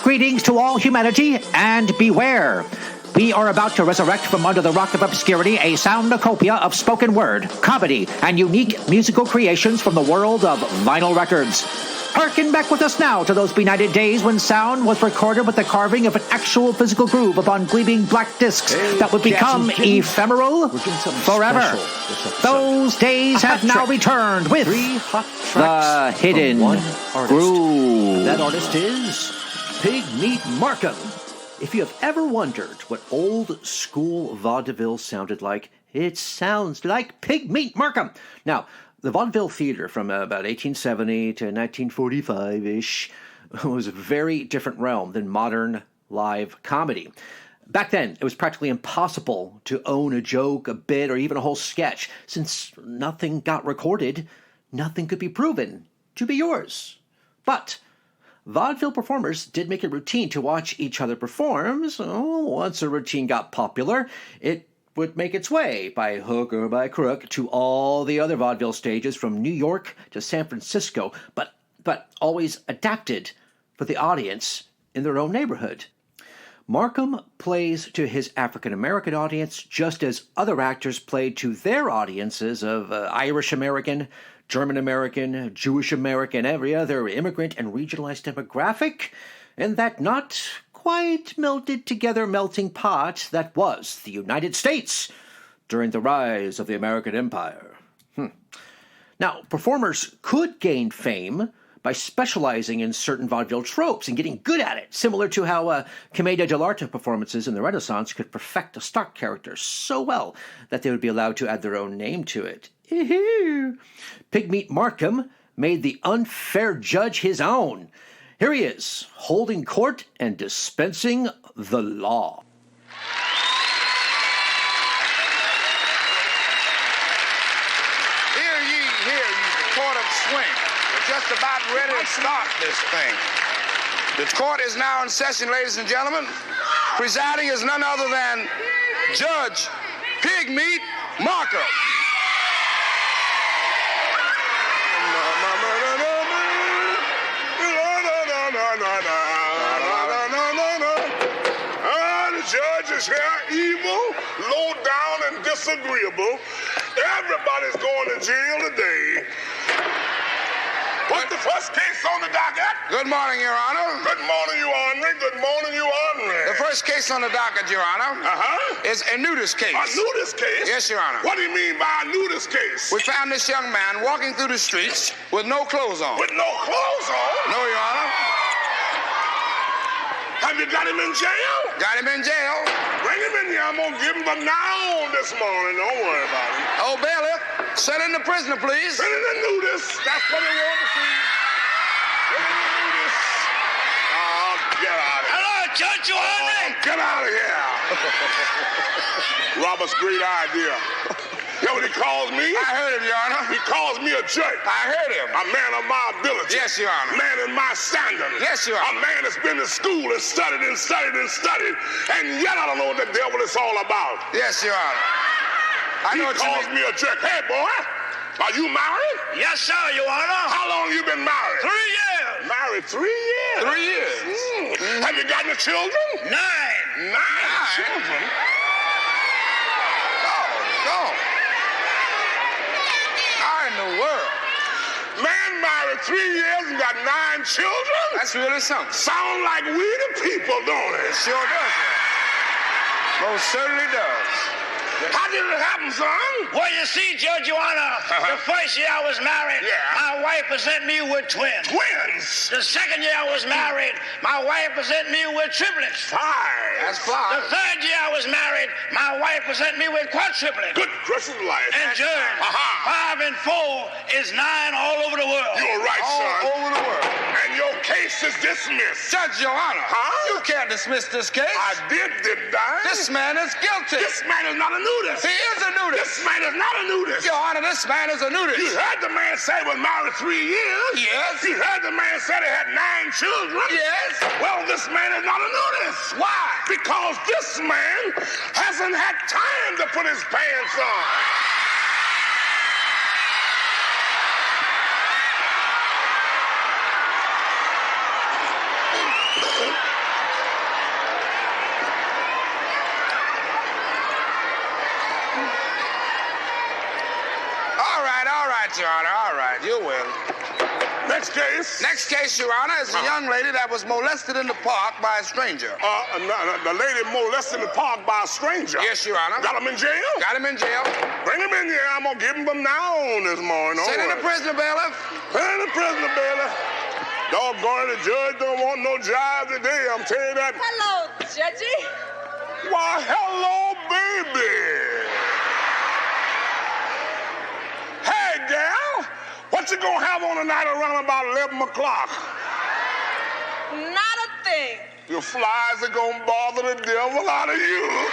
Greetings to all humanity, and beware. We are about to resurrect from under the rock of obscurity a soundocopia of spoken word, comedy, and unique musical creations from the world of vinyl records. Harken back with us now to those benighted days when sound was recorded with the carving of an actual physical groove upon gleaming black discs that would become ephemeral forever. Those days have now returned with the hidden groove. And that artist is Pigmeat Markham. If you have ever wondered what old school vaudeville sounded like, it sounds like Pigmeat Markham. Now, the vaudeville theater from about 1870 to 1945-ish was a very different realm than modern live comedy. Back then, it was practically impossible to own a joke, a bit, or even a whole sketch. Since nothing got recorded, nothing could be proven to be yours. But vaudeville performers did make it routine to watch each other perform, so once a routine got popular, it would make its way, by hook or by crook, to all the other vaudeville stages from New York to San Francisco, but always adapted for the audience in their own neighborhood. Markham plays to his African-American audience just as other actors played to their audiences of Irish-American, German-American, Jewish-American, every other immigrant and regionalized demographic, and that not quite melted together melting pot that was the United States during the rise of the American Empire. Now, performers could gain fame by specializing in certain vaudeville tropes and getting good at it, similar to how commedia dell'arte performances in the Renaissance could perfect a stock character so well that they would be allowed to add their own name to it. Pigmeat Markham made the unfair judge his own. Here he is, holding court and dispensing the law. Hear ye, the court of swing. We're just about ready to start this thing. The court is now in session, ladies and gentlemen. Presiding is none other than Judge Pigmeat Markham. The judge is here, evil, low down, and disagreeable. Everybody's going to jail today. What's the first case on the docket? Good morning, Your Honor. Good morning, Your Honor. Good morning, Your Honor. The first case on the docket, Your Honor, is a nudist case. A nudist case? Yes, Your Honor. What do you mean by a nudist case? We found this young man walking through the streets with no clothes on. With no clothes on? No, Your Honor. Have you got him in jail? Got him in jail. Bring him in here. I'm going to give him the noun this morning. Don't worry about it. Oh, bailiff, send in the prisoner, please. Send in the nudist. That's what they want to see. Send in the nudist. Oh, get out of here. Hello, Judge, you on me? Get out of here. Robert's great idea. You know what he calls me? I heard him, Your Honor. He calls me a jerk. I heard him. A man of my ability. Yes, Your Honor. A man in my standard. Yes, Your A Honor. man that's been to school and studied and studied and studied, and yet I don't know what the devil is all about. Yes, Your Honor. I know He what you calls mean. me a jerk. Hey, boy, are you married? Yes, sir, Your Honor. How long you been married? 3 years. Married 3 years. 3 years. Have you gotten the children? 9. 9 children? Oh. How in the world? Man married 3 years and got 9 children? That's really something. Sound like we the people, don't it? It sure does, Your Honor. Most certainly does. How did it happen, son? Well, you see, Judge, Your Honor, the first year I was married, my wife presented me with twins. Twins? The second year I was married, my wife presented me with triplets. 5. That's The fine. third year I was married, my wife presented me with quadruplets. Good Christmas life. And Judge, 5 and 4 is 9 all over the world. You're right, son. All over the world. And your case is dismissed. Judge, Your Honor, you can't dismiss this case. I didn't I? This man is guilty. This man is not a nudist. He is a nudist. This man is not a nudist. Your Honor, this man is a nudist. You heard the man say he was married 3 years? Yes. You heard the man say they had 9 children? Yes. Well, this man is not a nudist. Why? Because this man hasn't had time to put his pants on. All right, Your Honor. All right, you win. Next case. Next case, Your Honor, is a young lady that was molested in the park by a stranger. The lady molested in the park by a stranger. Yes, Your Honor. Got him in jail? Got him in jail. Bring him in here. I'm going to give him from now on this morning. Send him to prisoner, bailiff. Put him in prisoner, bailiff. Doggone it, the judge don't want no job today. I'm telling you that. Hello, Judgy. Why, hello, baby. Hey, gal. What you gonna have on tonight around about 11 o'clock? Not a thing. Your flies are gonna bother the devil out of you.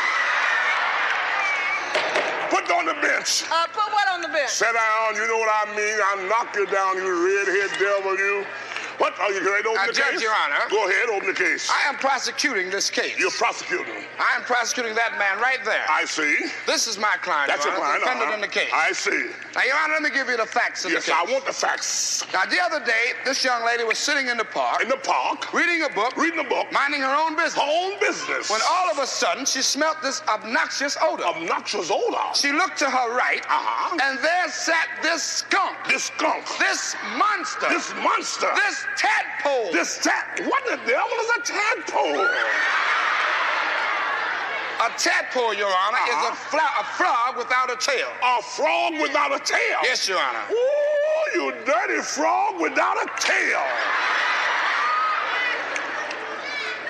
Put on the bench. Put what on the bench? Sit down, you know what I mean. I'll knock you down, you redhead devil, you. What are you ready to open the Judge, case? Your Honor. Go ahead, open the case. I am prosecuting this case. You're prosecuting. I am prosecuting that man right there. I see. This is my client, That's Your your Honor, client. defendant in the case. I see. Now, Your Honor, let me give you the facts of the Yes, case. I want the facts. Now, the other day, this young lady was sitting in the park. In the park. Reading a book. Reading a book. Minding her own business. Her own business. When all of a sudden, she smelt this obnoxious odor. Obnoxious odor. She looked to her right, and there sat this skunk. This skunk. This monster. This monster. This tadpole. What the devil is a tadpole? A tadpole, Your Honor, is a frog without a tail. A frog without a tail? Yes, Your Honor. Ooh, you dirty frog without a tail.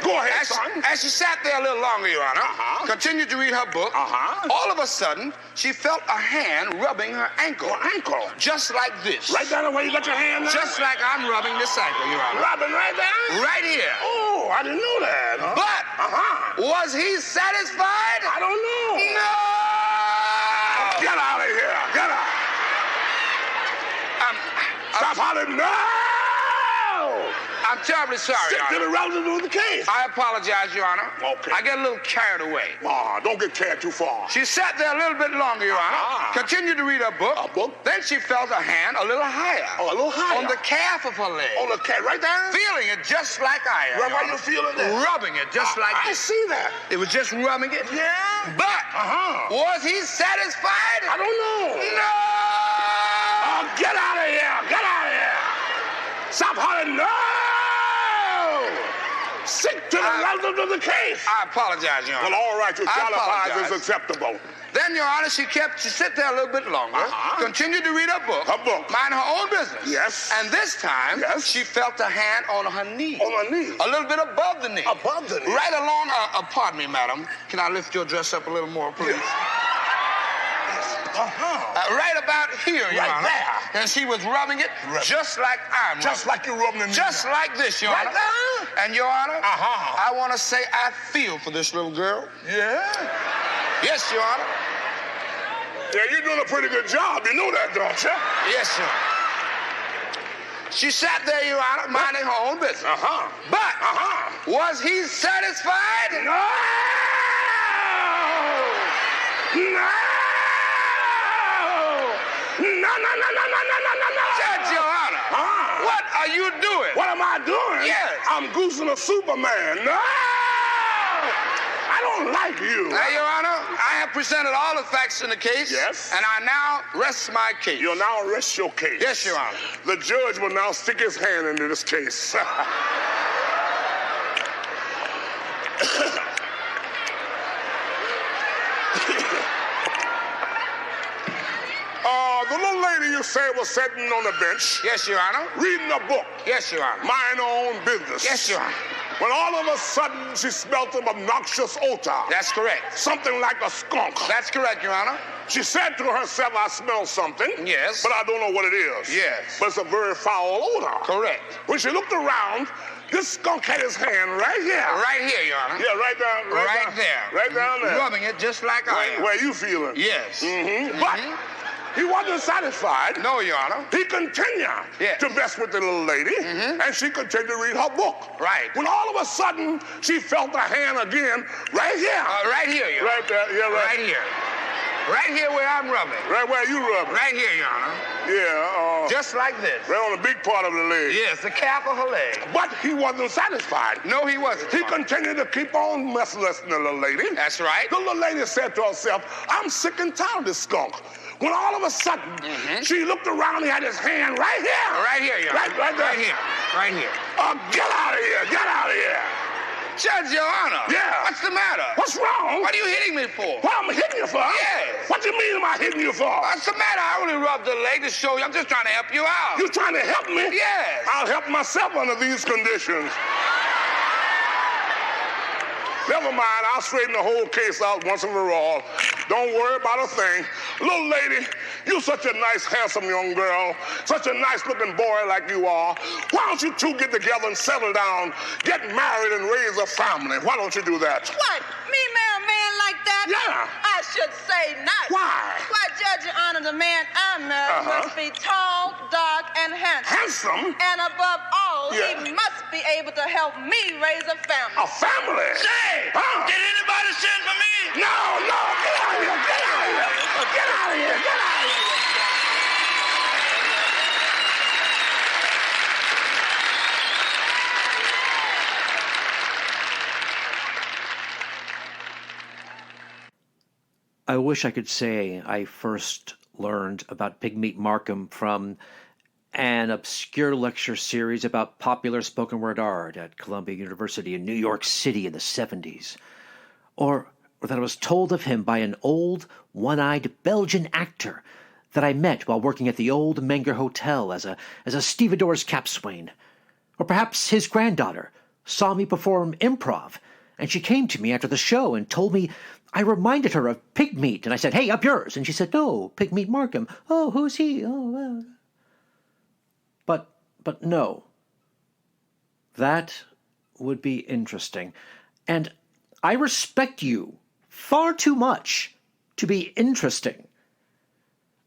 Go ahead, son. As she sat there a little longer, Your Honor, continued to read her book, all of a sudden, she felt a hand rubbing her ankle. Her ankle? Just like this. Right down the way you got your hand now? Just like I'm rubbing this ankle, Your Honor. Rubbing right there? Right here. Oh, I didn't know that. But, was he satisfied? I don't know. No! Get out of here. Get out. Stop hollering. No! I'm terribly sorry, Stick Your to Honor. the relative of the case. I apologize, Your Honor. Okay. I get a little carried away. Don't get carried too far. She sat there a little bit longer, Your Honor. Continued to read her book. A book? Then she felt a hand a little higher. Oh, a little higher? On the calf of her leg. On the calf, right there? Feeling it just like I am. Right Your where Honor. you feeling that? Rubbing it just like I this. see that. It was just rubbing it. Yeah. But, was he satisfied? I don't know. No! Oh, get out of here. Get out of here. Stop hollering. No! Stick to the relative of the case. I apologize, Your Honor. Well, all right, you I qualify apologize. as acceptable. Then, Your Honor, she sit there a little bit longer, continued to read her book, Her book. mind her own business. Yes. And this time, Yes. she felt a hand on her knee. On her knee. A little bit above the knee. Above the knee. Right along, pardon me, madam. Can I lift your dress up a little more, please? Right about here, Your Right Honor. there. And she was rubbing it just like I'm Just rubbing. like you're rubbing the knee. Just like this, Your Right Honor. there? And, Your Honor, Uh-huh. I want to say I feel for this little girl. Yeah? Yes, Your Honor. Yeah, you're doing a pretty good job. You know that, don't you? Yes, sir. She sat there, Your Honor, minding her own business. But, was he satisfied? No! No! No! Judge, Your Honor, what are you doing? What am I doing? Yes. I'm goosing a Superman. No! I don't like you. Now, Your Honor, I have presented all the facts in the case. Yes. And I now rest my case. You'll now rest your case. Yes, Your Honor. The judge will now stick his hand into this case. The little lady you say was sitting on the bench. Yes, Your Honor. Reading a book. Yes, Your Honor. Mind her own business. Yes, Your Honor. When all of a sudden she smelt an obnoxious odor. That's correct. Something like a skunk. That's correct, Your Honor. She said to herself, I smell something. Yes. But I don't know what it is. Yes. But it's a very foul odor. Correct. When she looked around, this skunk had his hand right here. Right here, Your Honor. Yeah, right down. Right down, there. Right down there. Rubbing it just like I am. Where you feeling? Yes. But he wasn't satisfied. No, Your Honor. He continued Yes. to mess with the little lady, and she continued to read her book. Right. When all of a sudden, she felt a hand again right here. Right here, Your Honor. Right there, yeah, right. Right here. Right here where I'm rubbing. Right where you rubbing. Right here, Your Honor. Yeah, Just like this. Right on the big part of the leg. Yes, the calf of her leg. But he wasn't satisfied. No, he wasn't. He continued to keep on molesting the little lady. That's right. The little lady said to herself, I'm sick and tired of this skunk. When all of a sudden, she looked around, he had his hand right here. Right here, Your Honor. Right there. Right here. Right here. Get out of here. Get out of here. Judge, Your Honor. Yeah. What's the matter? What's wrong? What are you hitting me for? What I'm hitting you for? Yes. What do you mean am I hitting you for? What's the matter? I only rubbed the leg to show you. I'm just trying to help you out. You trying to help me? Yes. I'll help myself under these conditions. Never mind, I'll straighten the whole case out once and for all. Don't worry about a thing. Little lady, you're such a nice, handsome young girl, such a nice-looking boy like you are. Why don't you two get together and settle down, get married and raise a family? Why don't you do that? What? Me marry a man like that? Yeah. I should say not. Why? Why, Judge, Your Honor, the man I marry must be tall, dark, and handsome. Handsome? And above all, Yeah. he must be able to help me raise a family. A family? Say, Huh? did anybody send for me? No, get out of here, get out of here. Get out of here, get out of here. I wish I could say I first learned about Pigmeat Markham from an obscure lecture series about popular spoken word art at Columbia University in New York City in the 70s. Or that I was told of him by an old, one-eyed Belgian actor that I met while working at the old Menger Hotel as a stevedores capswain. Or perhaps his granddaughter saw me perform improv, and she came to me after the show and told me I reminded her of Pigmeat, and I said, "Hey, up yours." And she said, "No, Pigmeat Markham." "Oh, who's he?" "Oh, But no. That would be interesting. And I respect you far too much to be interesting.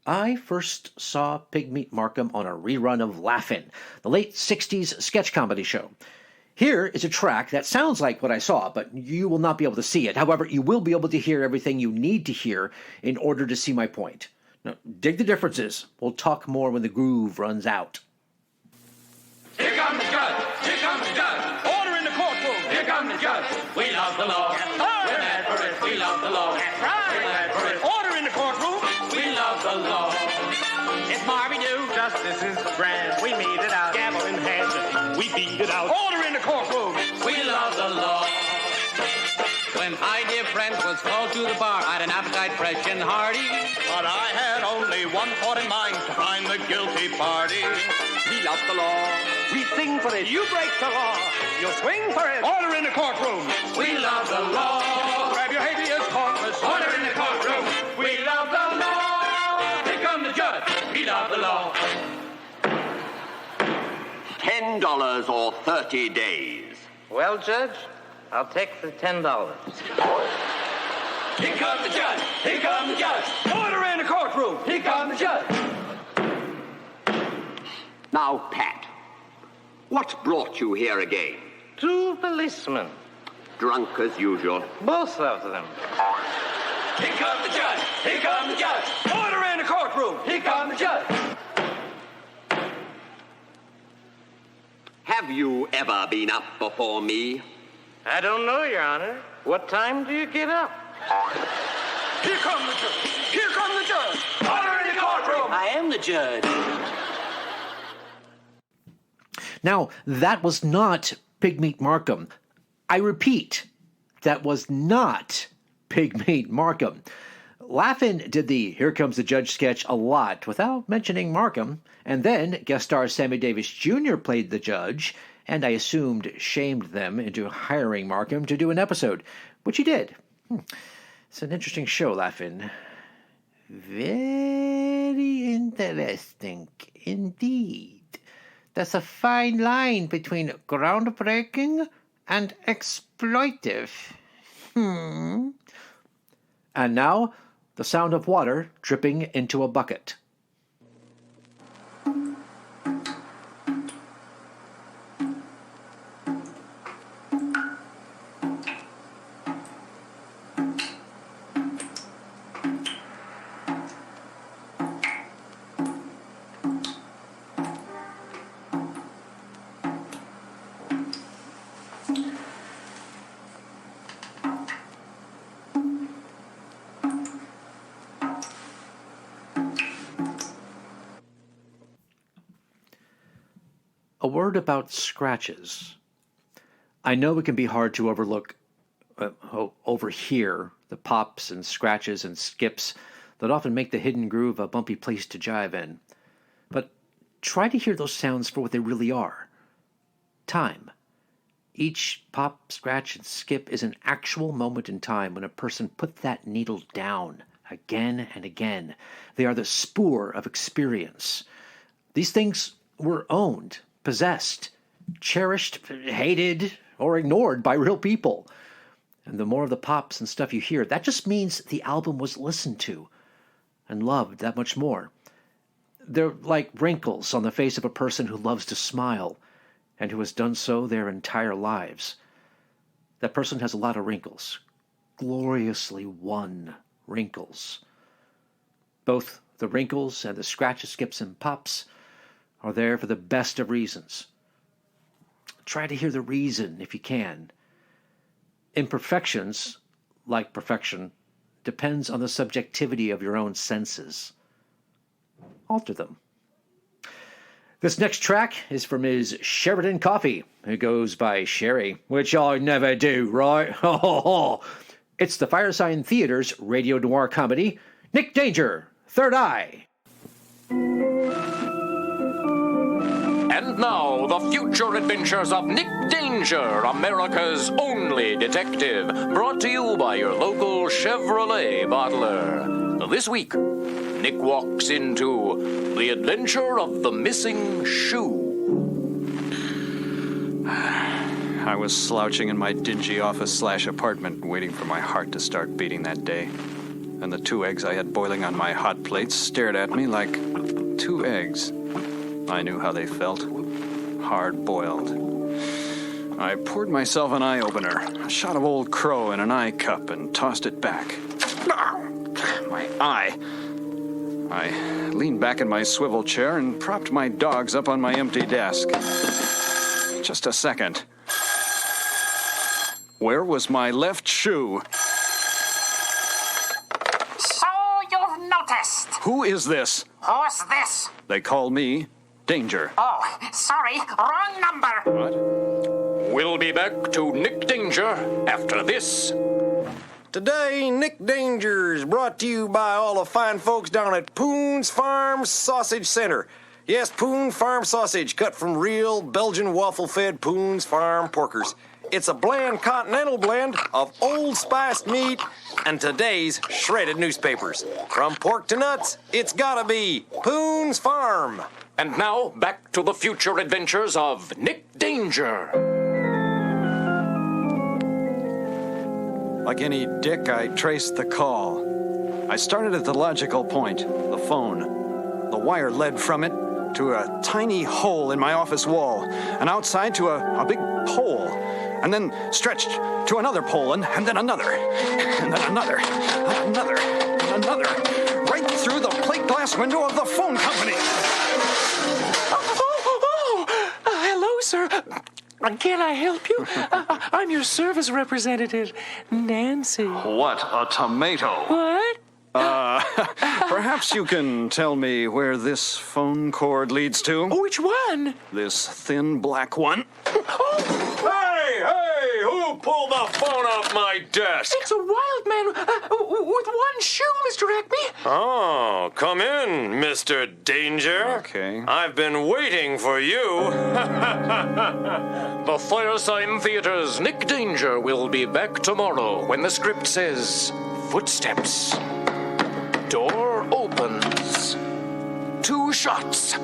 I first saw Pigmeat Markham on a rerun of Laugh-In, the late 60s sketch comedy show. Here is a track that sounds like what I saw, but you will not be able to see it. However, you will be able to hear everything you need to hear in order to see my point. Now, dig the differences. We'll talk more when the groove runs out. Here comes the judge. Here comes the judge. Order in the courtroom. Here comes the judge. We love the law. We're mad for it. We love the law. That's right. We're mad for it. Order in the courtroom. We love the law. It's Marvy Do. Justice is grand. We meet it out. Gavel in hand. We beat it out. Order in the courtroom. We love the law. When I, dear friend, was called to the bar, I had an appetite fresh and hearty. But I had only one thought in mind, to find the guilty party. We love the law. We sing for it. You break the law. You'll swing for it. Order in the courtroom. We love the law. Grab your habeas corpus. Order in the courtroom. We love the law. Here comes the judge. We love the law. $10 or 30 days. Well, Judge, I'll take the $10. Here comes the judge. Here comes the judge. Order in the courtroom. Here comes the judge. Now, Pat, what brought you here again? 2 policemen. Drunk as usual. Both of them. Here comes the judge. Here comes the judge. Order in the courtroom. Here comes the judge. Have you ever been up before me? I don't know, Your Honor. What time do you get up? Here comes the judge. Here comes the judge. Order in the courtroom. I am the judge. Now, that was not Pigmeat Markham. I repeat, that was not Pigmeat Markham. Laugh-In did the Here Comes the Judge sketch a lot without mentioning Markham, and then guest star Sammy Davis Jr. played the judge, and I assumed shamed them into hiring Markham to do an episode, which he did. It's an interesting show, Laugh-In. Very interesting indeed. There's a fine line between groundbreaking and exploitive. And now, the sound of water dripping into a bucket. A word about scratches. I know it can be hard to overhear the pops and scratches and skips that often make the hidden groove a bumpy place to jive in. But try to hear those sounds for what they really are. Time. Each pop, scratch, and skip is an actual moment in time when a person put that needle down again and again. They are the spoor of experience. These things were owned, possessed, cherished, hated, or ignored by real people. And the more of the pops and stuff you hear, that just means the album was listened to and loved that much more. They're like wrinkles on the face of a person who loves to smile and who has done so their entire lives. That person has a lot of wrinkles. Gloriously won wrinkles. Both the wrinkles and the scratches, skips, and pops are there for the best of reasons. Try to hear the reason if you can. Imperfections, like perfection, depends on the subjectivity of your own senses. Alter them. This next track is from Ms. Sheridan Coffee, who goes by Sherry, which I never do, right? It's the Firesign Theater's radio noir comedy, Nick Danger, Third Eye. And now, the future adventures of Nick Danger, America's only detective, brought to you by your local Chevrolet bottler. This week, Nick walks into the adventure of the missing shoe. I was slouching in my dingy office/apartment, waiting for my heart to start beating that day. And the 2 eggs I had boiling on my hot plate stared at me like 2 eggs. I knew how they felt. Hard-boiled. I poured myself an eye-opener, a shot of Old Crow in an eye cup, and tossed it back. My eye. I leaned back in my swivel chair and propped my dogs up on my empty desk. Just a second. Where was my left shoe? So you've noticed. Who is this? Who's this? They call me Danger. Oh, sorry, wrong number. What? We'll be back to Nick Danger after this. Today, Nick Danger is brought to you by all the fine folks down at Poon's Farm Sausage Center. Yes, Poon Farm Sausage, cut from real Belgian waffle-fed Poon's Farm porkers. It's a bland continental blend of old spiced meat and today's shredded newspapers. From pork to nuts, it's gotta be Poon's Farm. And now, back to the future adventures of Nick Danger. Like any dick, I traced the call. I started at the logical point, the phone. The wire led from it to a tiny hole in my office wall, and outside to a big pole, and then stretched to another pole, and then another, and then another, and another, and another, right through the plate glass window of the phone company. Hello, sir. Can I help you? I'm your service representative, Nancy. What a tomato. What? Perhaps you can tell me where this phone cord leads to? Which one? This thin black one. Hey, who pulled the phone off my desk? It's a wild man with one shoe, Mr. Acme. Oh, come in, Mr. Danger. Okay. I've been waiting for you. The Firesign Theater's Nick Danger will be back tomorrow when the script says, footsteps. Door opens. 2 shots.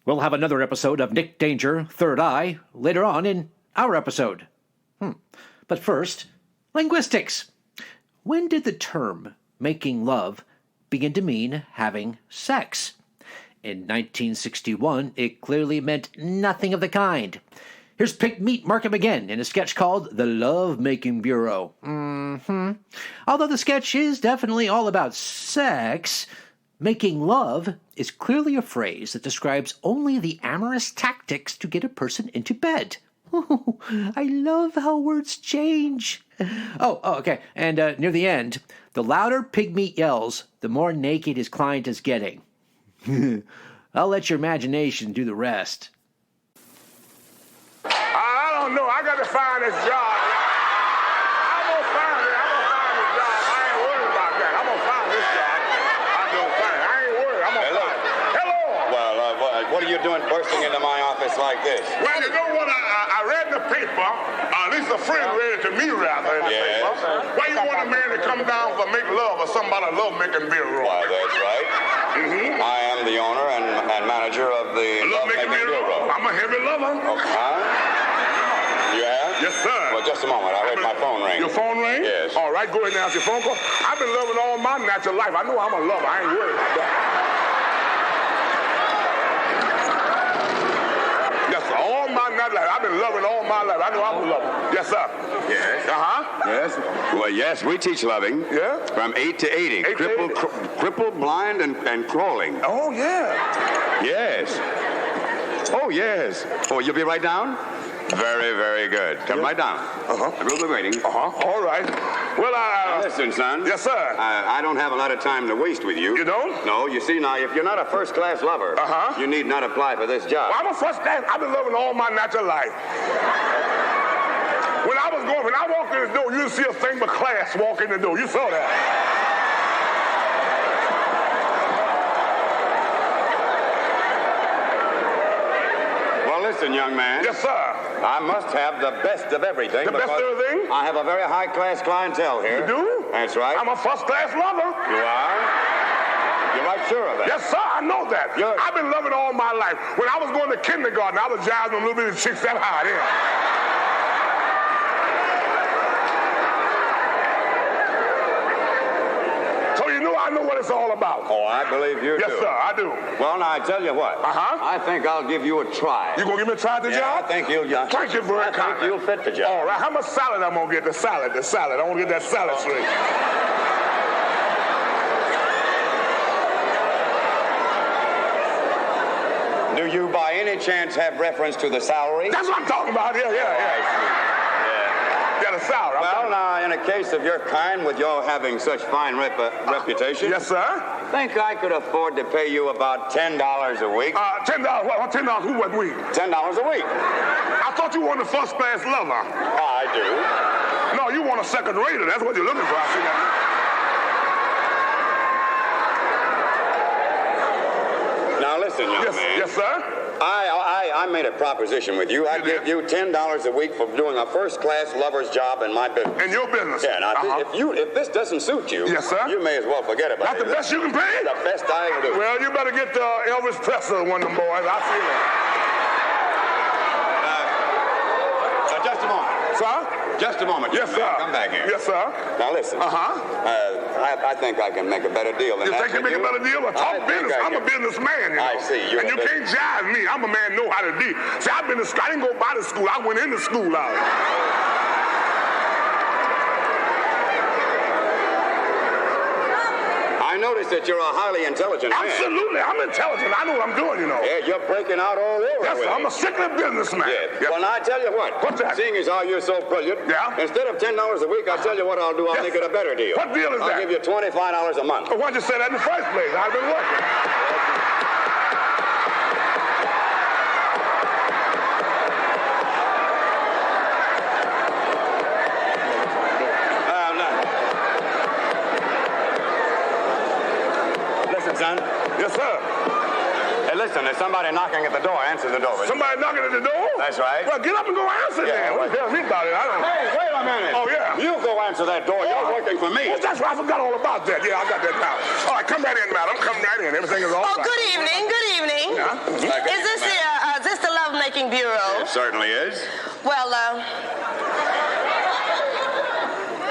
We'll have another episode of Nick Danger, Third Eye, later on in our episode. But first, linguistics. When did the term making love begin to mean having sex? In 1961, it clearly meant nothing of the kind. Here's Pigmeat Markham again in a sketch called The Love-Making Bureau. Although the sketch is definitely all about sex, making love is clearly a phrase that describes only the amorous tactics to get a person into bed. I love how words change. Okay. And near the end, the louder Pigmeat yells, the more naked his client is getting. I'll let your imagination do the rest. I don't know. I got to find this job. I'm going to find it. I'm going to find this job. I ain't worried about that. I'm going to find this job. I'm going to find it. I ain't worried. I'm going to find it. Hello. Well, what are you doing bursting into my office like this? Well, you know what? I read in the paper, at least a friend read it to me rather in the paper. Why you want a man to come down for make love or somebody love-making bureau? Why, that's right. I am the owner and manager of the Love-Making Bureau. I'm a heavy lover. Okay. You have? Yes, sir. Well, just a moment. I heard my phone ring. Your phone ring? Yes. All right, go ahead and answer your phone call. I've been loving all my natural life. I know I'm a lover. I ain't worried about that. Yes, sir. All my natural life. I've been loving all my life. I know I'm a lover. Yes, sir. Yes. Yes. Well, yes, we teach loving. Yeah. From 8 to 80. Crippled, blind, and crawling. Oh, yeah. Yes. Oh, yes. Oh, you'll be right down? Very, very good. Come right down. We'll be waiting. All right. Well, now listen, son. Yes, sir. I don't have a lot of time to waste with you. You don't? No. You see, now, if you're not a first-class lover, you need not apply for this job. Well, I'm a first-class. I've been loving all my natural life. When I walked in the door, you see a thing but class walk in the door. You saw that. Well, listen, young man. Yes, sir. I must have the best of everything. The best of everything? I have a very high-class clientele here. You do? That's right. I'm a first-class lover. You are? You're right sure of that? Yes, sir. I know that. I've been loving all my life. When I was going to kindergarten, I was jiving a little bit of chicks that high there. I know what it's all about. Oh, I believe you do. Yes, sir, I do. Well, now, I tell you what. I think I'll give you a try. You gonna give me a try at the job? I think you'll. Thank you very kindly. I think you'll fit the job. All right, how much salad I'm gonna get? The salad. I want to get that salad straight. Do you, by any chance, have reference to the salary? That's what I'm talking about. Yeah. Yeah, the salary. Well, now, in a case of your kind, with your having such fine reputation. Yes, sir. I think I could afford to pay you about $10 a week. $10? What? $10 who what week? $10 a week. I thought you wanted a first-class lover. I do. No, you want a second-rater. That's what you're looking for. I see that. Now, listen, young man. Yes, sir. I made a proposition with you. I'd give you $10 a week for doing a first-class lover's job in my business. In your business? Yeah. Now, if this doesn't suit you, yes, sir, you may as well forget about it. That's the best you can pay? The best I can do. Well, you better get Elvis Presley, one of them boys. I see that. Just a moment. Sir? Just a moment. Yes, sir. Come back here. Yes, sir. Now, listen. I think I can make a better deal than that. You think you can make a better deal? Well, talk business. I'm a businessman, you know. I see. And you can't jive me. I'm a man know how to deal. See, I didn't go by the school. I went into school out. I noticed that you're a highly intelligent man. Absolutely. I'm intelligent. I know what I'm doing, you know. Yeah, you're breaking out all over. Yes, sir. I'm a strictly businessman. Yeah. Well, now, I tell you what. What's that? Seeing as how you're so brilliant, instead of $10 a week, I'll tell you what I'll do. I'll make it a better deal. What deal is that? I'll give you $25 a month. Well, why'd you say that in the first place? I've been working. Son? Yes, sir. Hey, listen, there's somebody knocking at the door. Answer the door. Somebody knocking at the door? That's right. Well, get up and go answer then. What the hell me about it? I don't know. Hey, wait a minute. Oh, yeah. You go answer that door. You're working for me. Well, that's right. I forgot all about that. Yeah, I got that now. All right, come right in, madam. Come right in. Everything is all right. Good evening. Good evening. Yeah. Is this the Love-Making Bureau? It certainly is. Well,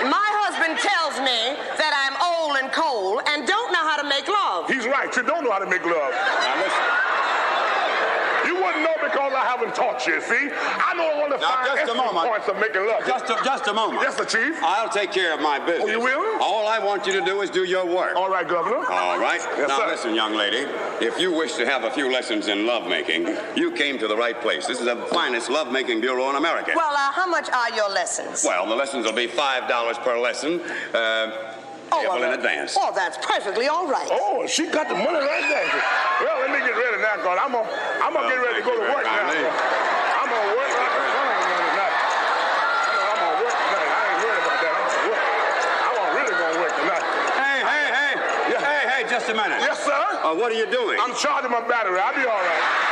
my husband tells me that I'm old and cold and don't know how to make love. He's right. You don't know how to make love. Now, listen. You wouldn't know because I haven't taught much, you see. I know one of the Now, just a moment. points of making love. Just a moment. Yes, sir, Chief. I'll take care of my business. Oh, you will? All I want you to do is do your work. All right, Governor. All right. Yes, now, sir. listen, young lady. If you wish to have a few lessons in lovemaking, you came to the right place. This is the finest lovemaking bureau in America. Well, how much are your lessons? Well, the lessons will be $5 per lesson. Payable in advance. Oh, that's perfectly all right. Oh, she got the money right there. Well, let me get ready now, because I'm gonna get ready to go to work now. I'm gonna work like a son tonight. I'm gonna work tonight. I ain't worried about that. I'm gonna work. I'm really gonna work tonight. Hey, just a minute. Yes, sir? What are you doing? I'm charging my battery. I'll be all right.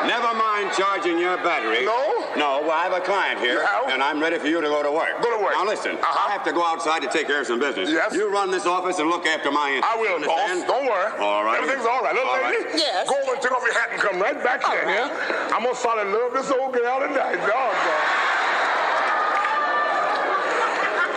Never mind charging your battery. No? No, well, I have a client here, and I'm ready for you to go to work. Go to work. Now, listen, I have to go outside to take care of some business. Yes? You run this office and look after my interests. I will, understand? boss. Don't worry. All right. Everything's all right. Little lady? Right. Yes? Go over and take off your hat and come right back here. I'm going to fall in love with this old girl tonight. Doggone.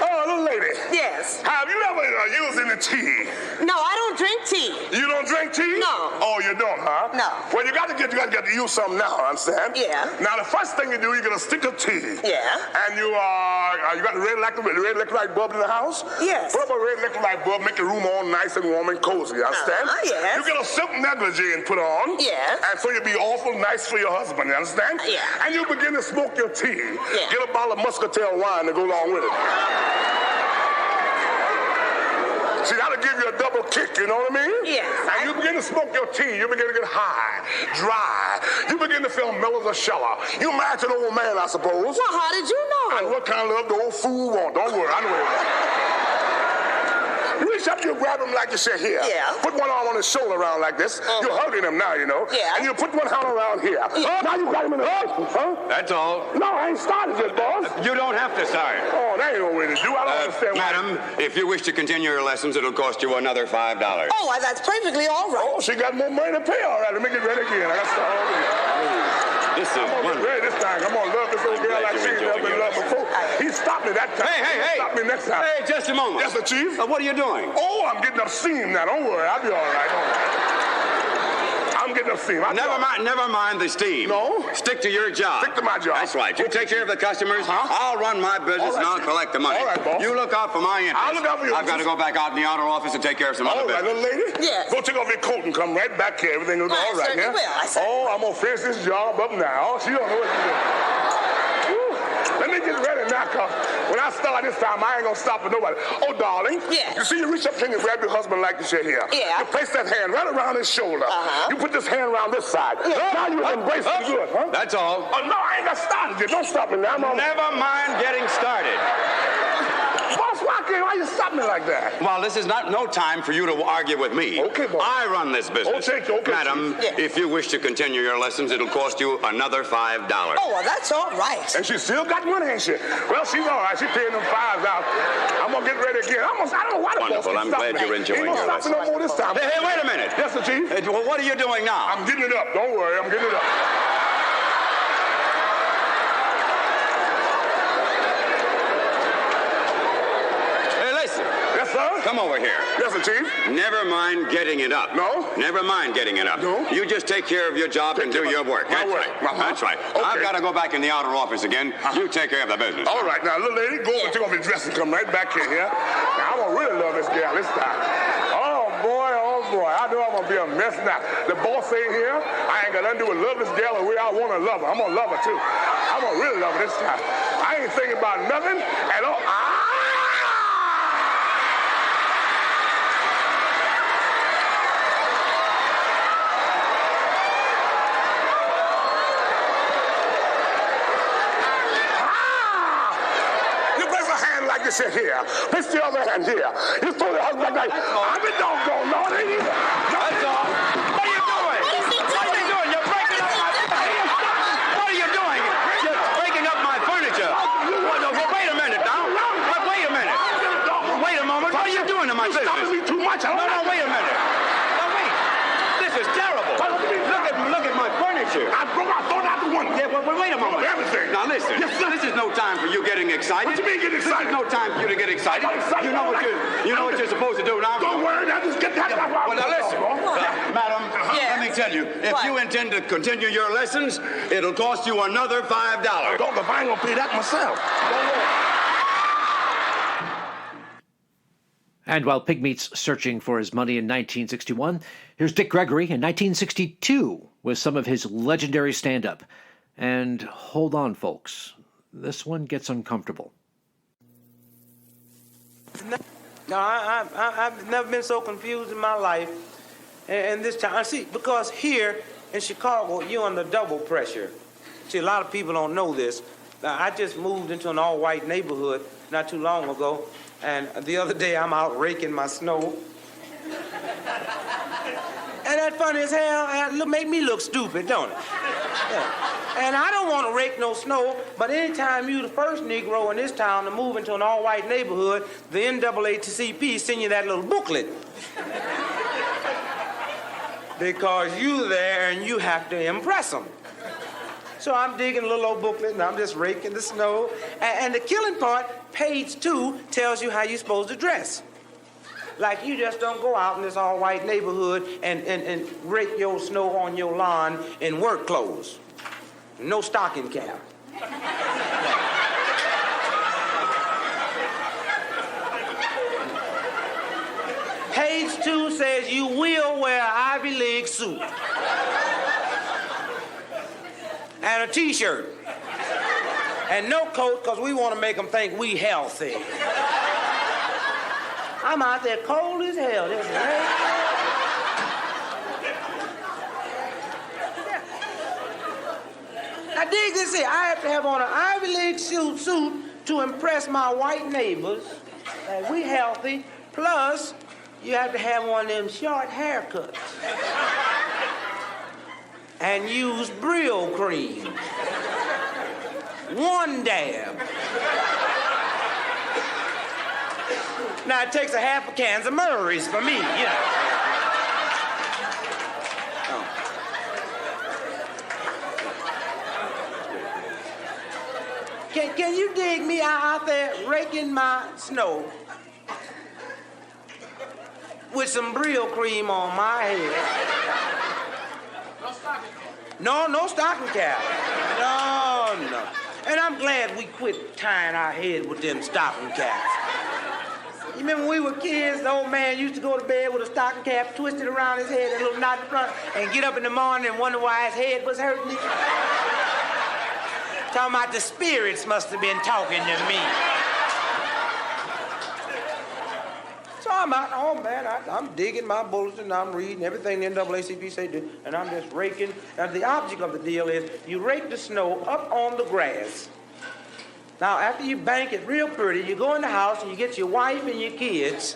Oh, little lady. Yes. Have you ever used any tea? No, I don't drink tea. You don't drink tea? No. Oh, you don't, huh? No. Well, you got to get to use some now, understand? Yeah. Now, the first thing you do, you get a stick of tea. Yeah. And you got the red electrolyte bulb in the house? Yes. Put up a red electrolyte bulb, make your room all nice and warm and cozy, understand? Yes. You get a silk negligee and put on. Yes. And so you'll be awful nice for your husband, you understand? Yeah. And you begin to smoke your tea. Yeah. Get a bottle of muscatel wine to go along with it. See, that'll give you a double kick, you know what I mean? Yes. And you begin to smoke your tea. You begin to get high, dry. You begin to feel mellow as a shower. You married to an old man, I suppose. Well, how did you know? And what kind of love the old fool want? Don't worry, I know it. You reach up, you grab him like you said here. Yeah. Put one arm on his shoulder around like this. You're hugging him now, you know. Yeah. And you put one hand around here. Yeah. Now you got him in the face, huh? That's all. No, I ain't started yet, boss. You don't have to start. Oh, that ain't no way to do. I don't understand why. Madam, if you wish to continue your lessons, it'll cost you another $5. Oh, well, that's perfectly all right. Oh, she got more money to pay. All right, let me get ready again. I got to start all over. This is I'm gonna get ready this time. I'm gonna love this old girl like she's never been loved before. He stopped me that time. Hey. He stopped me next time. Hey, just a moment. Yes, sir, Chief. What are you doing? Oh, I'm getting up steam now. Don't worry. I'll be all right. Don't worry. I'm getting up steam. Never mind the steam. No? Stick to your job. Stick to my job. That's right. You take care of the customers. I'll run my business and I'll collect the money. All right, boss. You look out for my interests. I'll look out for yours. I've got to go back out in the outer office and take care of some other business. All right, little lady. Yes. Go take off your coat and come right back here. Everything will be all right. Will. I certainly Oh, I'm gonna finish this job up now. She don't know what to do. Let me get ready now, cause when I start this time, I ain't gonna stop for nobody. Oh, darling. Yeah. You see, you reach up and you grab your husband like you said here. Yeah. You place that hand right around his shoulder. You put this hand around this side. Now you embrace him good, huh? That's all. Oh, no, I ain't got started yet. Don't stop me now. Never mind getting started. Boss, why you stop me like that? Well, this is no time for you to argue with me. Okay, boss. I run this business. Okay, Madam, if you wish to continue your lessons, it'll cost you another $5. Oh, well, that's all right. And she still got money, ain't she? Well, she's all right. She's paying them $5 out. I'm gonna get ready again. I don't know why the Wonderful. boss I'm glad you're enjoying your lessons. Ain't gonna stop me no more this time. Hey, wait a minute. Yes, sir, Chief. Hey, well, what are you doing now? I'm getting it up. Don't worry. I'm getting it up. Come over here. Yes, sir, Chief. Never mind getting it up. No? Never mind getting it up. No? You just take care of your job and do your work. That's right. That's right. Okay. I've got to go back in the outer office again. You take care of the business. All right. Now, little lady, go and take off your dress and come right back here. Now, I'm going to really love this gal this time. Oh, boy. I know I'm going to be a mess now. The boss ain't here. I ain't got nothing to do with love this gal the way I want to love her. I'm going to love her, too. I'm going to really love her this time. I ain't thinking about nothing at all. This here. Place the other hand here. You throw the husband like that. I'm a doggone Lord, ain't either. That's all. What are you doing? What are you doing? You're breaking up my furniture. What are you doing? You're breaking up my furniture. Wait a minute now. Wait a minute. Wait a moment. What are you doing to my business? You're stopping me too much. No, wait a minute. Now, wait. This is terrible. look at my furniture. I throw it out the window. Yeah, but wait a moment. Everything. Now listen. Yes, sir. This is no time for you getting excited. What you mean get excited? This is no time for you to get excited. I'm excited. You know what you're supposed to do now. Don't worry, now just get that. Well, now listen, madam. Yes. Let me tell you. If What? you intend to continue your lessons, it'll cost you another $5. Dog, if I ain't gonna pay that myself. Don't worry. And while Pigmeat's searching for his money in 1961, here's Dick Gregory in 1962 with some of his legendary stand-up. And hold on, folks. This one gets uncomfortable. No, I've never been so confused in my life. And this time, see, because here in Chicago, you're under double pressure. See, a lot of people don't know this. I just moved into an all-white neighborhood not too long ago, and the other day I'm out raking my snow. And that's funny as hell, and it make me look stupid, don't it? Yeah. And I don't want to rake no snow, but anytime you the first Negro in this town to move into an all-white neighborhood, the NAACP send you that little booklet. Because you there and you have to impress them. So I'm digging a little old booklet and I'm just raking the snow. And the killing part, page 2, tells you how you're supposed to dress. Like you just don't go out in this all-white neighborhood and rake your snow on your lawn in work clothes. No stocking cap. Page 2 says you will wear an Ivy League suit. And a t-shirt. And no coat, because we want to make them think we healthy. I'm out there cold as hell. This rain. Now dig this here. I have to have on an Ivy League suit to impress my white neighbors that we healthy. Plus, you have to have one of them short haircuts. And use Brio cream. One dab. Now, it takes a half a can of Murray's for me, you know. Oh. Can you dig me out there raking my snow with some Brio cream on my head? No stocking cap. No. And I'm glad we quit tying our head with them stocking caps. You remember when we were kids, the old man used to go to bed with a stocking cap twisted around his head and a little knot in front and get up in the morning and wonder why his head was hurting. Talking about the spirits must have been talking to me. So I'm out, oh man, I'm digging my bulletin, I'm reading everything the NAACP say do, and I'm just raking. Now the object of the deal is you rake the snow up on the grass. Now after you bank it real pretty, you go in the house and you get your wife and your kids,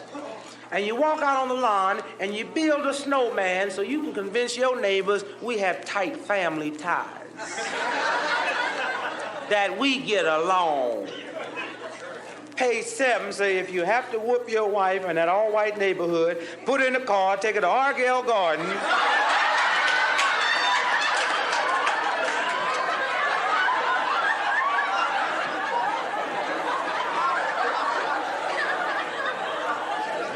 and you walk out on the lawn and you build a snowman so you can convince your neighbors we have tight family ties. That we get along. Page 7 say if you have to whoop your wife in that all-white neighborhood, put her in the car, take her to Argyle Garden.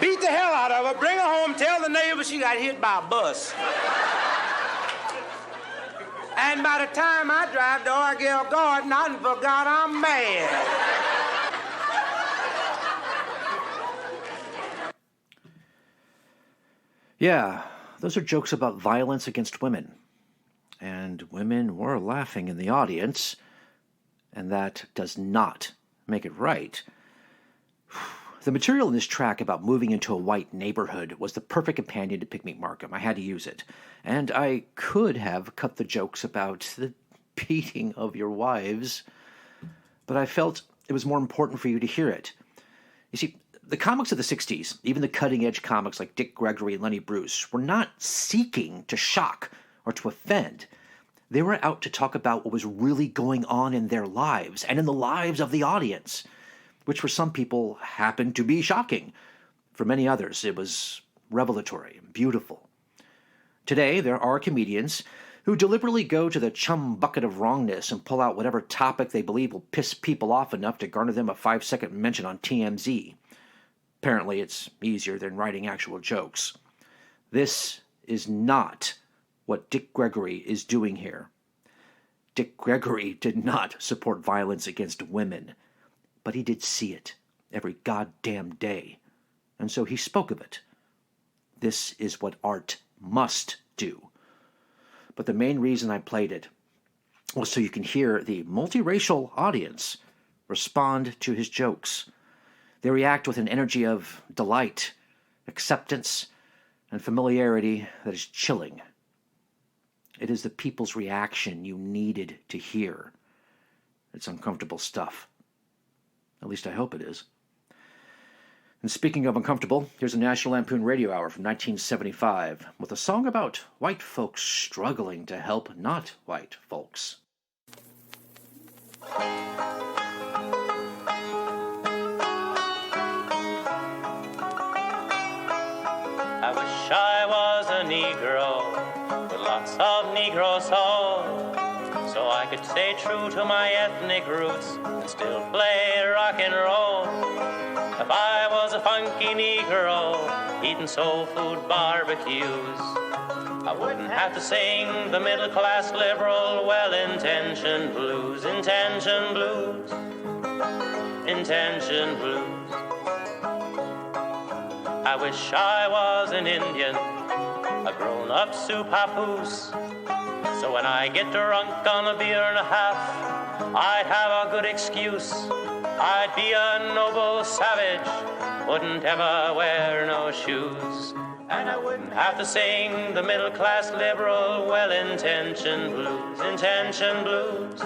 Beat the hell out of her, bring her home, tell the neighbor she got hit by a bus. And by the time I drive to Argyle Garden, I done forgot I'm mad. Yeah, those are jokes about violence against women. And women were laughing in the audience, and that does not make it right. The material in this track about moving into a white neighborhood was the perfect companion to Pigmeat Markham. I had to use it. And I could have cut the jokes about the beating of your wives, but I felt it was more important for you to hear it. You see, the comics of the 60s, even the cutting-edge comics like Dick Gregory and Lenny Bruce, were not seeking to shock or to offend. They were out to talk about what was really going on in their lives and in the lives of the audience, which for some people happened to be shocking. For many others, it was revelatory and beautiful. Today, there are comedians who deliberately go to the chum bucket of wrongness and pull out whatever topic they believe will piss people off enough to garner them a 5-second mention on TMZ. Apparently, it's easier than writing actual jokes. This is not what Dick Gregory is doing here. Dick Gregory did not support violence against women, but he did see it every goddamn day, and so he spoke of it. This is what art must do. But the main reason I played it was so you can hear the multiracial audience respond to his jokes. They react with an energy of delight, acceptance, and familiarity that is chilling. It is the people's reaction you needed to hear. It's uncomfortable stuff. At least I hope it is. And speaking of uncomfortable, here's a National Lampoon Radio Hour from 1975 with a song about white folks struggling to help not white folks. I wish I was a Negro with lots of Negro soul, so I could stay true to my ethnic roots and still play rock and roll. If I was a funky Negro eating soul food barbecues, I wouldn't have to sing the middle-class liberal well-intentioned blues. Intention blues, intention blues. I wish I was an Indian, a grown-up soup papoose, so when I get drunk on a beer and a half, I'd have a good excuse. I'd be a noble savage, wouldn't ever wear no shoes, and I wouldn't have to sing the middle-class liberal well-intentioned blues. Intention blues,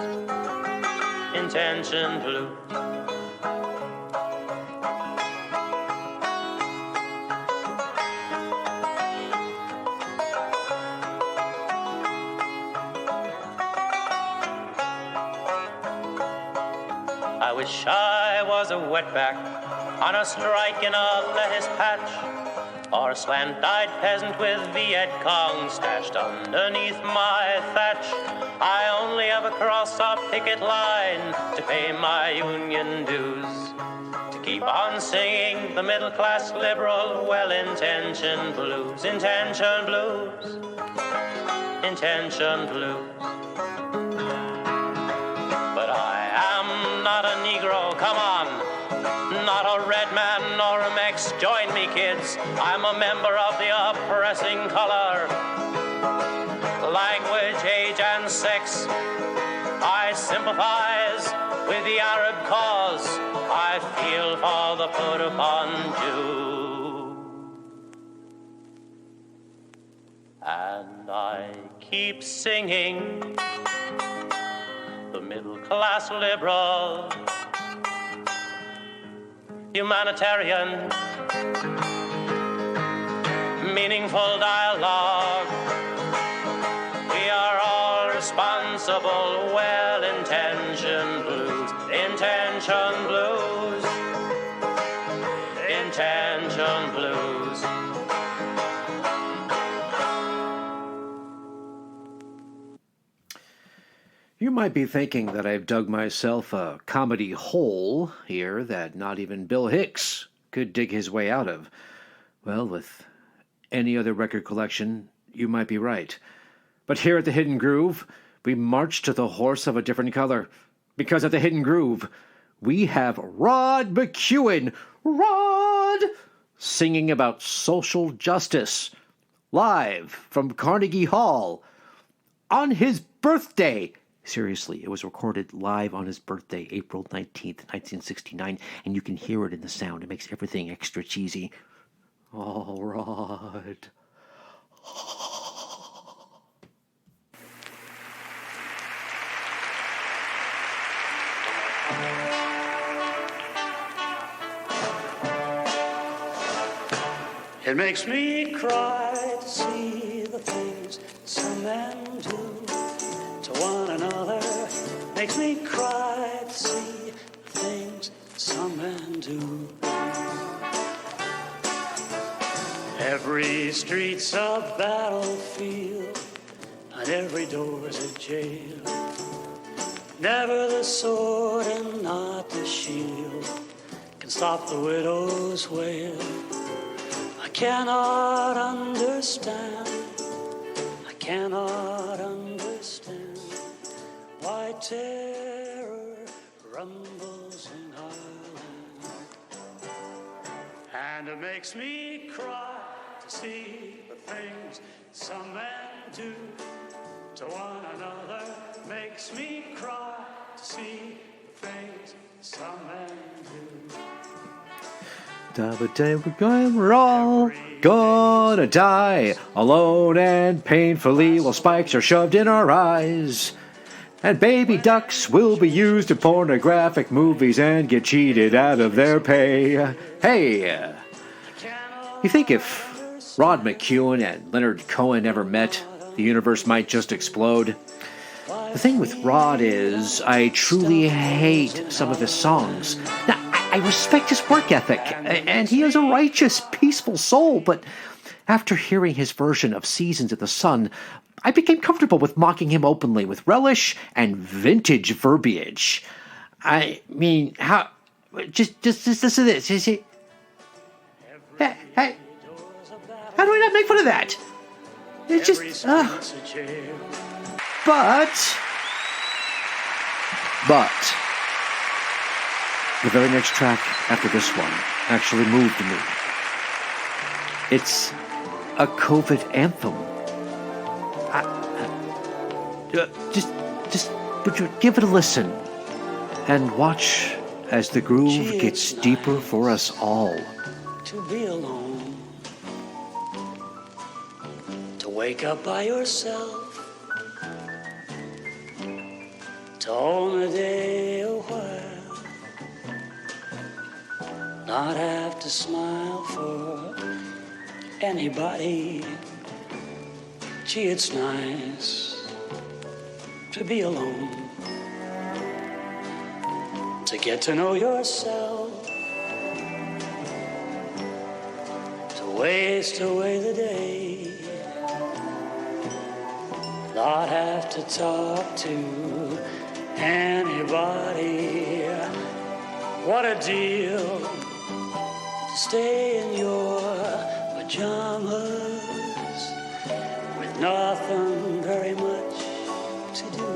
intention blues. I wish I was a wetback on a strike in a lettuce patch, or a slant-eyed peasant with Viet Cong stashed underneath my thatch. I only have a cross a picket line to pay my union dues, to keep on singing the middle-class liberal well-intentioned blues. Intention blues, intention blues. But I am not a Negro, come on, not a red man nor a Mex. Join me, kids, I'm a member of the oppressing color. Language, age, and sex, I sympathize with the Arab cause. I feel for the put upon Jew. And I keep singing the middle-class liberal, humanitarian, meaningful dialogue. We are all responsible, well-intentioned blues. Intention blues, intention blues. You might be thinking that I've dug myself a comedy hole here that not even Bill Hicks could dig his way out of. Well, with any other record collection, you might be right. But here at the Hidden Groove, we march to the horse of a different color. Because at the Hidden Groove, we have Rod McKuen, Rod, singing about social justice, live from Carnegie Hall, on his birthday. Seriously, it was recorded live on his birthday, April 19th, 1969, and you can hear it in the sound. It makes everything extra cheesy. Oh, Rod. It makes me cry to see the things some men do to one another. Makes me cry to see the things some men do. Every street's a battlefield, and every door's a jail. Never the sword and not the shield can stop the widow's wail. I cannot understand why terror rumbles in our land. And it makes me cry to see the things some men do to one another. Makes me cry to see the things some men do. We're all gonna die alone and painfully while spikes are shoved in our eyes. And baby ducks will be used in pornographic movies and get cheated out of their pay. Hey, you think if Rod McKuen and Leonard Cohen ever met, the universe might just explode? The thing with Rod is, I truly hate some of his songs. Now, I respect his work ethic, and he is a righteous, peaceful soul, but after hearing his version of Seasons of the Sun, I became comfortable with mocking him openly with relish and vintage verbiage. I mean, how... Just listen to this. You see? Hey, how do I not make fun of that? It's just... But the very next track after this one actually moved me. It's a COVID anthem. Just would you give it a listen and watch as the groove gets deeper for us all. To be alone, to wake up by yourself, to own a day a while, not have to smile for anybody. Gee, it's nice to be alone, to get to know yourself, to waste away the day, not have to talk to anybody. What a deal to stay in your pajamas with nothing very much to do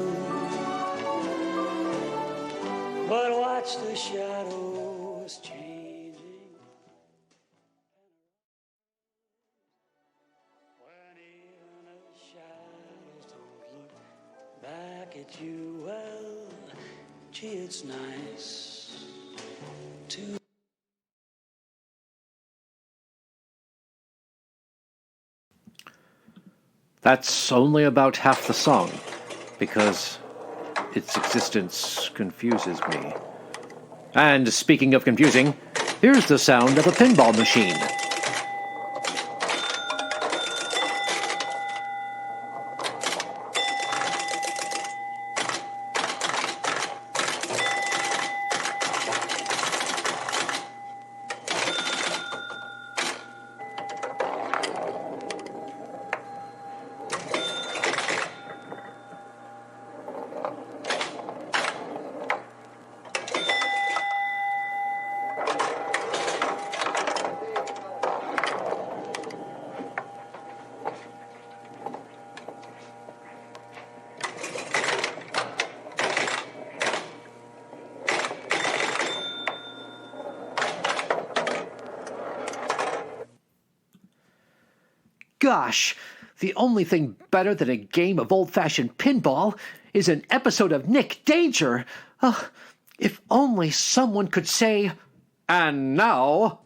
but watch the shadows changing. When even the shadows don't look back at you, well, gee, it's nice to... That's only about half the song, because its existence confuses me. And speaking of confusing, here's the sound of a pinball machine. Gosh, the only thing better than a game of old-fashioned pinball is an episode of Nick Danger. If only someone could say, and now...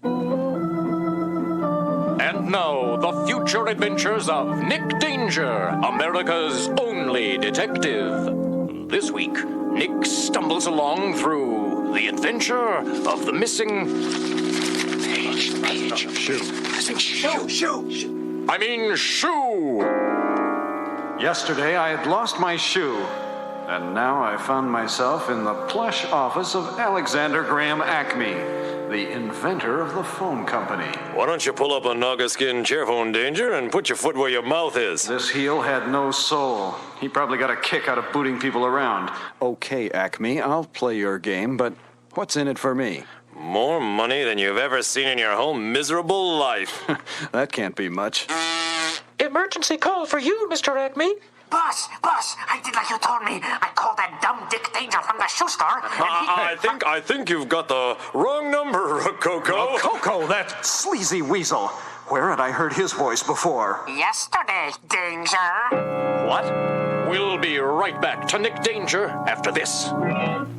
And now, the future adventures of Nick Danger, America's only detective. This week, Nick stumbles along through the adventure of the missing... shoe. Yesterday I had lost my shoe, and now I found myself in the plush office of Alexander Graham Acme, the inventor of the phone company. Why don't you pull up a Nagaskin chair phone, Danger, and put your foot where your mouth is? This heel had no soul. He probably got a kick out of booting people around. Okay, Acme, I'll play your game, but what's in it for me? More money than you've ever seen in your whole miserable life. That can't be much. Emergency call for you, Mr. Acme. Boss, I did like you told me. I called that dumb Dick Danger from the shoe store. And I think you've got the wrong number, Coco. Coco, that sleazy weasel. Where had I heard his voice before? Yesterday, Danger. What? We'll be right back to Nick Danger after this.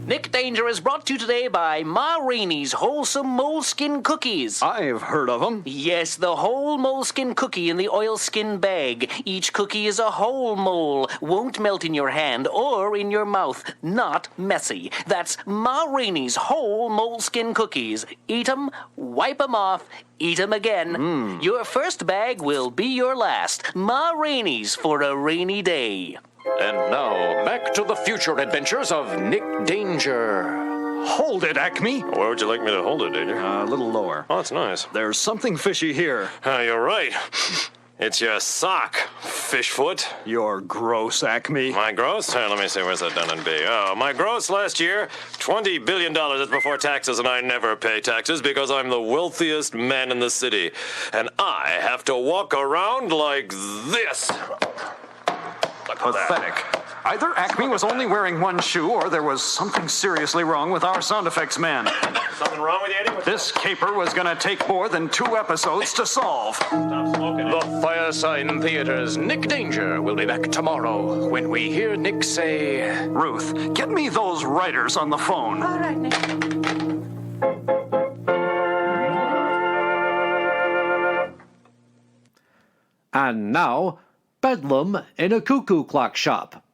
Nick Danger is brought to you today by Ma Rainey's Wholesome Moleskin Cookies. I've heard of them. Yes, the whole moleskin cookie in the oilskin bag. Each cookie is a whole mole. Won't melt in your hand or in your mouth. Not messy. That's Ma Rainey's whole moleskin cookies. Eat 'em, wipe 'em off, eat 'em again. Your first bag will be your last. Ma Rainey's for a rainy day. And now, back to the future adventures of Nick Danger. Hold it, Acme. Where would you like me to hold it, Danger? A little lower. Oh, that's nice. There's something fishy here. You're right. It's your sock, fishfoot. You're gross, Acme. My gross? Let me see, where's that done in B? Oh, my gross last year, $20 billion. That's before taxes, and I never pay taxes because I'm the wealthiest man in the city. And I have to walk around like this. Pathetic. Either Acme was only wearing one shoe, or there was something seriously wrong with our sound effects man. Something wrong with you, Eddie? This caper was going to take more than 2 episodes to solve. Stop smoking. The Firesign Theater's Nick Danger will be back tomorrow when we hear Nick say, Ruth, get me those writers on the phone. All right, Nick. And now, Bedlam in a cuckoo clock shop.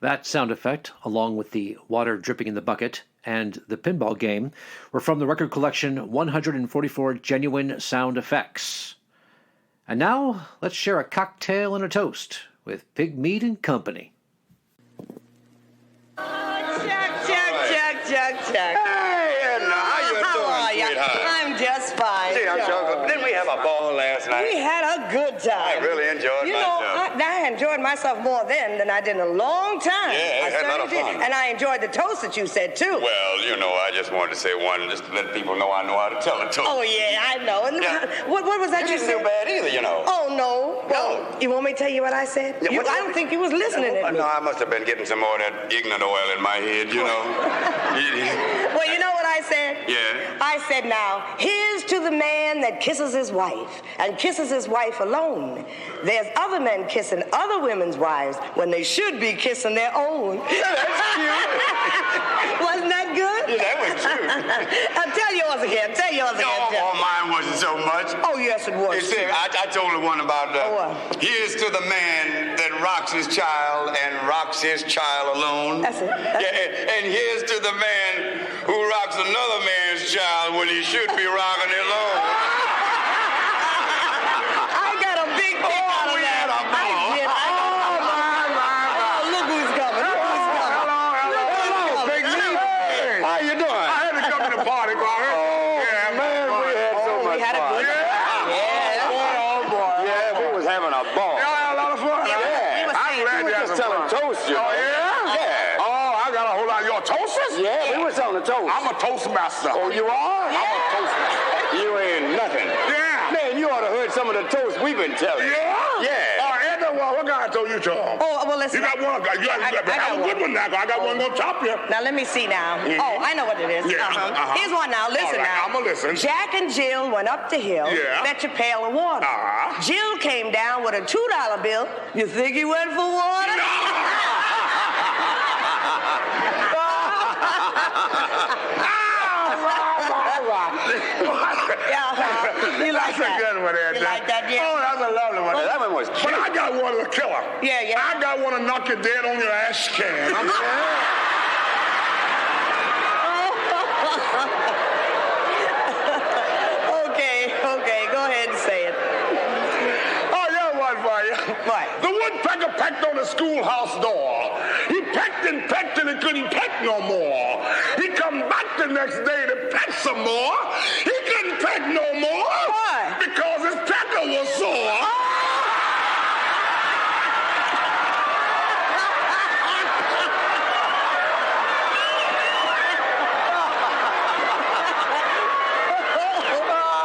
That sound effect, along with the water dripping in the bucket and the pinball game, were from the record collection 144 Genuine Sound Effects. And now, let's share a cocktail and a toast with Pigmeat and Company. Chuck. Hey, Edna, how you doing, sweetheart? I'm just fine. Gee, I'm sure. Didn't we have a ball last night? We had a good time. I really enjoyed myself. I enjoyed myself more then than I did in a long time. Yeah, I had a lot of fun. And I enjoyed the toast that you said, too. Well, I just wanted to say one just to let people know I know how to tell a toast. Oh, yeah, I know. And what was that you said? You didn't do bad either, Oh, no. Well, you want me to tell you what I said? Yeah, I don't think you was listening to me. No, I must have been getting some more of that ignorant oil in my head, Well, you know what I said? Yeah. I said, now, here's to the man that kisses his wife and kisses his wife alone. There's other men kissing other women's wives when they should be kissing their own. That's cute. Wasn't that good? Yeah, that was cute. Tell yours again. No, mine wasn't so much. Oh, yes, it was. You see, I told her one about here's to the man that rocks his child and rocks his child alone. That's it. And here's to the man who rocks another man's child when he should be rocking his own. I got a big kick out of that. Look who's coming. Hello, Big Meat. How you doing? I had to come to the party, Bobby. Yeah, man, we had so much fun. Oh, boy. Yeah, we was having a ball. Y'all had a lot of fun. I'm glad you had some fun. Toast, you know. Oh, yeah? Yeah. Oh, I got a whole lot of your toasters? Yeah, we was on the toast. I'm a toastmaster. Oh, you are? Yeah. I'm a toastmaster. You ain't nothing. Yeah. Man, you ought to heard some of the toasts we've been telling. Yeah? Yeah. ahead. What guy told you to? Oh, well, listen. You got one. You got a good one now. I got one gonna chop you. Now, let me see now. Mhm. Oh, I know what it is. Yeah. Here's one now. Listen now. I'm gonna listen. Jack and Jill went up the hill, fetch a pail of water. Jill came down with a $2 bill. You think he went for water? You like that's that? a good one, Ed. You like that, yeah? Oh, that's a lovely one. That one was cute. But I got one to kill her. Yeah. I got one to knock you dead on your ash can. I'm Okay, go ahead and say it. Oh, yeah, one for you. What? The woodpecker pecked on the schoolhouse door. He pecked and couldn't peck no more. He come back the next day to peck some more. He couldn't peck no more. Why? Because his pecker was sore.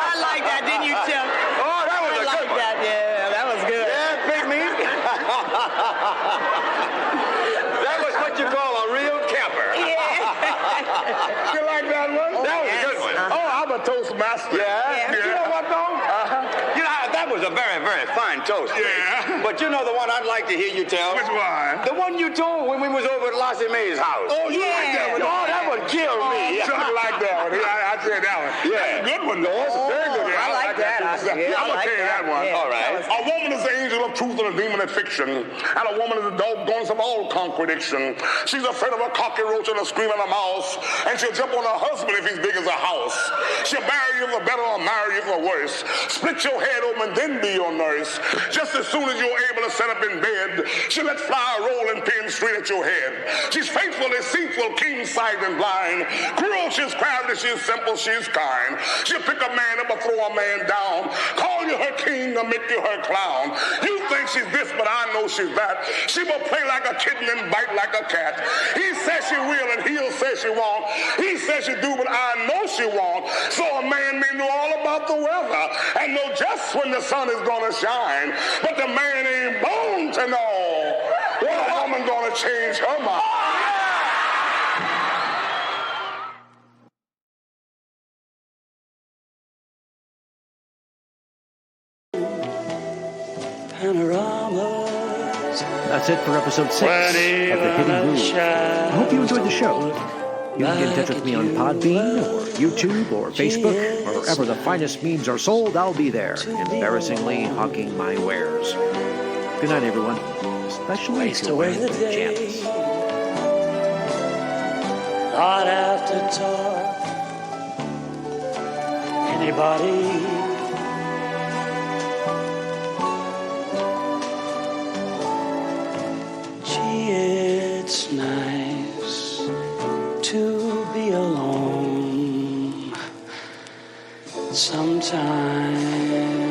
I like that, didn't you, Chuck? Oh, that was a good one. That. Yeah, that was good. Yeah, Pigmeat. That was what you call a real camper. Yeah. You like that one? That was a good one. Oh, I'm a Toastmaster. Yeah. You know what, though? You know, that was a very, very fine toast. Yeah. But you know the one I'd like to hear you tell? Which one? The one you told when we was over at Lossie Mae's house. Oh, you like that one? Oh, that would kill me. Chuck like that one. I said that one. Yeah. That's a good one, though. That's a very good one. I like that. I'm going to tell you that one. Yeah. All right. A woman is the angel of truth and a demon of fiction. And a woman is the doggone of all contradiction. She's afraid of a cockroach and a screaming a mouse. And she'll jump on her husband if he's big as a house. She'll marry you for better or marry you for worse. Split your head open, then be your nurse. Just as soon as you're able to sit up in bed, she'll let fly roll and pin straight at your head. She's faithful, deceitful, keen-sighted and blind. Cruel, she's crafty, she's simple, she's kind. She'll pick a man up or throw a man down. Call you her king or make you her clown. You think she's this, but I know she's that. She will play like a kitten and bite like a cat. He says she will and he'll say she won't. He says she do, but I know she won't. So a man may know all about the weather and know just when the sun is gonna shine. But the man ain't born to know when a woman gonna change her mind. Panoramas. That's it for episode 6 of The Hidden Groove. I hope you enjoyed the show. You can get in touch with me on Podbean or YouTube or Facebook or wherever the finest memes are sold. I'll be there, embarrassingly hawking my wares. Good night, everyone. Especially if you're wearing pajamas. Thought after talk. Anybody? Gee, it's nice to be alone sometimes.